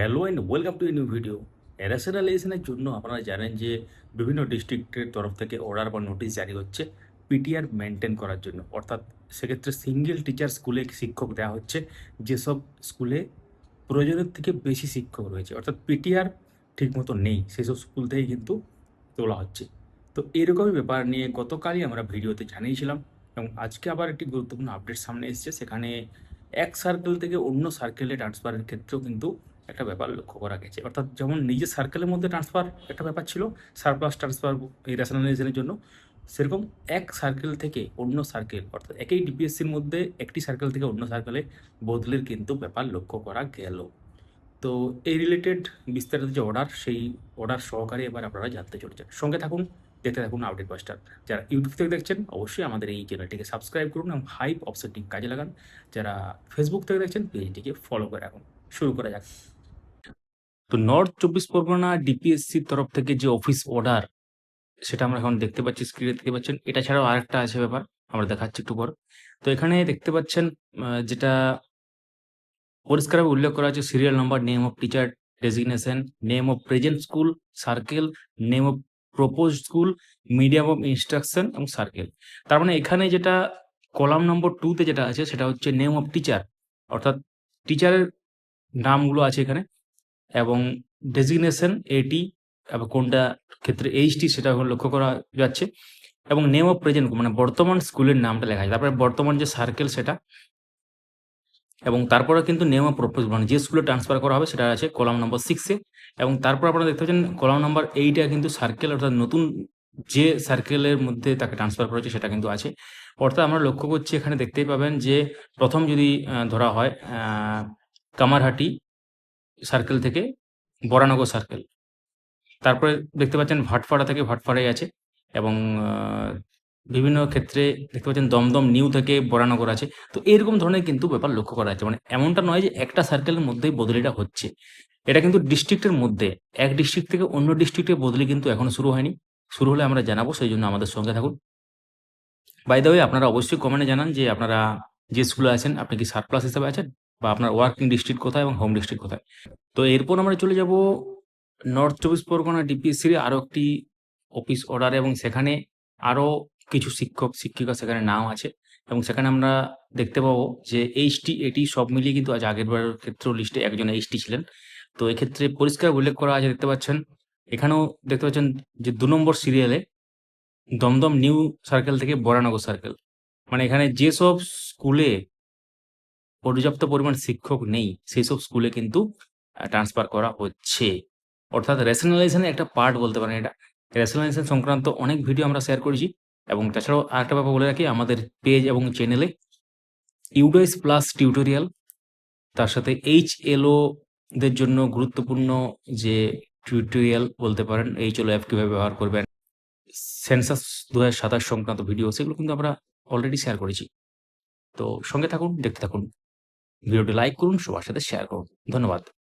Hello and welcome to a new video. রেশনালাইজেশনের জন্য আপনারা জানেন যে বিভিন্ন ডিস্ট্রিক্টের তরফ থেকে অর্ডার বা নোটিশ জারি হচ্ছে পিটিআর মেনটেন করার জন্য। অর্থাৎ সেক্ষেত্রে সিঙ্গেল টিচার স্কুলে শিক্ষক দেওয়া হচ্ছে, যেসব স্কুলে প্রয়োজনের থেকে বেশি শিক্ষক রয়েছে, অর্থাৎ পিটিআর ঠিকমতো নেই, সেসব স্কুল থেকেই কিন্তু তোলা হচ্ছে। তো এরকমই ব্যাপার নিয়ে গতকালই আমরা ভিডিওতে জানিয়েছিলাম, এবং আজকে আবার একটি গুরুত্বপূর্ণ আপডেট সামনে এসেছে। সেখানে এক সার্কেল থেকে অন্য সার্কেলে ট্রান্সফারের ক্ষেত্রেও কিন্তু একটা ব্যাপার লক্ষ্য করা গেছে। অর্থাৎ যেমন নিজের সার্কেলের মধ্যে ট্রান্সফার একটা ব্যাপার ছিল, সারপ্লাস ট্রান্সফার এই রেশনালাইজেশনের জন্য, সেরকম এক সার্কেল থেকে অন্য সার্কেল, অর্থাৎ একই ডিপিএসসির মধ্যে একটি সার্কেল থেকে অন্য সার্কেলে বদলির কিন্তু ব্যাপার লক্ষ্য করা গেল। তো এই রিলেটেড বিস্তারিত যে অর্ডার, সেই অর্ডার সহকারে এবার আপনারা জানতে চলেছেন। সঙ্গে থাকুন, দেখতে থাকুন আপডেট বাস্টার। যারা ইউটিউব থেকে দেখছেন অবশ্যই আমাদের এই চ্যানেলটিকে সাবস্ক্রাইব করুন এবং হাইপ অপশনটি কাজে লাগান। যারা ফেসবুক থেকে দেখছেন পেজটিকে ফলো করে রাখুন। শুরু করা যাক। তো নর্থ 24 পরগনা ডিপিএসসির তরফ থেকে যে অফিস অর্ডার, সেটা আমরা এখন দেখতে পাচ্ছি, স্ক্রিনে দেখতে পাচ্ছেন। এটা ছাড়াও আরেকটা আছে ব্যাপার, আমরা দেখাচ্ছি একটু পর। তো এখানে দেখতে পাচ্ছেন যেটা পরিষ্কারভাবে উল্লেখ করা আছে, serial number, name of teacher designation, name of present school circle, name of propose school, medium of instruction এবং সার্কেল। তার মানে এখানে যেটা কলাম নম্বর 2 তে যেটা আছে সেটা হচ্ছে নেম অফ টিচার, অর্থাৎ টিচারের নামগুলো আছে এখানে, এবং ডেজিগনেশন এটি, এবং কোনটা ক্ষেত্রে এইচটি সেটা এখন লক্ষ্য করা যাচ্ছে, এবং নেম অফ প্রেজেন্ট মানে বর্তমান স্কুলের নামটা লেখা আছে। তারপরে বর্তমান যে সার্কেল সেটা, এবং তারপরে কিন্তু নেম অফ প্রপোজ মানে যে স্কুলে ট্রান্সফার করা হবে সেটা আছে কলাম নম্বর 6 এ। এবং তারপর আপনারা দেখতে পাচ্ছেন কলাম নম্বর 8 এ কিন্তু সার্কেল, অর্থাৎ নতুন যে সার্কেলের মধ্যে তাকে ট্রান্সফার করা হচ্ছে সেটা কিন্তু আছে। অর্থাৎ আমরা লক্ষ্য করছি এখানে দেখতেই পাবেন যে প্রথম যদি ধরা হয় কামারহাটি সার্কেল থেকে বরানগর সার্কেল, তারপরে দেখতে পাচ্ছেন ভাটপাড়া থেকে ভাটপাড়ায় আছে, এবং বিভিন্ন ক্ষেত্রে দেখতে পাচ্ছেন দমদম নিউ থেকে বরানগর আছে। তো এরকম ধরনের কিন্তু ব্যাপার লক্ষ্য করা যাচ্ছে, মানে এমনটা নয় যে একটা সার্কেলের মধ্যেই বদলিটা হচ্ছে, এটা কিন্তু ডিস্ট্রিক্টের মধ্যে, এক ডিস্ট্রিক্ট থেকে অন্য ডিস্ট্রিক্টে বদলি কিন্তু এখনো শুরু হয়নি। শুরু হলে আমরা জানাবো, সেই জন্য আমাদের সঙ্গে থাকুন। বাই দ্য ওয়ে, আপনারা অবশ্যই কমেন্টে জানান যে আপনারা যে স্কুলে আছেন আপনি কি সারপ্লাস হিসেবে আছেন, বা আপনার ওয়ার্কিং ডিস্ট্রিক্ট কোথায় এবং হোম ডিস্ট্রিক্ট কোথায়। তো এরপর আমরা চলে যাব নর্থ 24 পরগনা ডিপিএসসির আরো একটি অফিস অর্ডার, এবং সেখানে আরো কিছু শিক্ষক শিক্ষিকা সেখানে নাম আছে, এবং সেখানে আমরা দেখতে পাবো যে এইচটি এটি সব মিলিয়ে কিন্তু আজ আগের বারের ক্ষেত্রেও লিস্টে একজন এইচটি ছিলেন। তো এক্ষেত্রে পরিষ্কার উল্লেখ করা আছে, দেখতে পাচ্ছেন এখানেও দেখতে পাচ্ছেন যে 2 নম্বর সিরিয়ালে দমদম নিউ সার্কেল থেকে বরানগর সার্কেল, মানে এখানে যেসব স্কুলে পর্যাপ্ত পরিমাণ শিক্ষক নেই সেই সব স্কুলে কিন্তু ট্রান্সফার করা হচ্ছে। অর্থাৎ রেশনালাইজেশনের একটা পার্ট বলতে পারেন এটা। রেশনালাইজেশন সংক্রান্ত অনেক ভিডিও আমরা শেয়ার করেছি, এবং তাছাড়াও আরেকটা ব্যাপার বলে রাখি, আমাদের পেজ এবং চ্যানেলে ইউডাইস প্লাস টিউটোরিয়াল, তার সাথে এইচএলও দের জন্য গুরুত্বপূর্ণ যে টিউটোরিয়াল বলতে পারেন, এইচএলও অ্যাপ কিভাবে ব্যবহার করবেন, সেন্সাস 2027 সংক্রান্ত ভিডিও, সেগুলো কিন্তু আমরা অলরেডি শেয়ার করেছি। তো সঙ্গে থাকুন, দেখতে থাকুন, ভিডিওটি লাইক করুন, সবার সাথে শেয়ার করুন। ধন্যবাদ।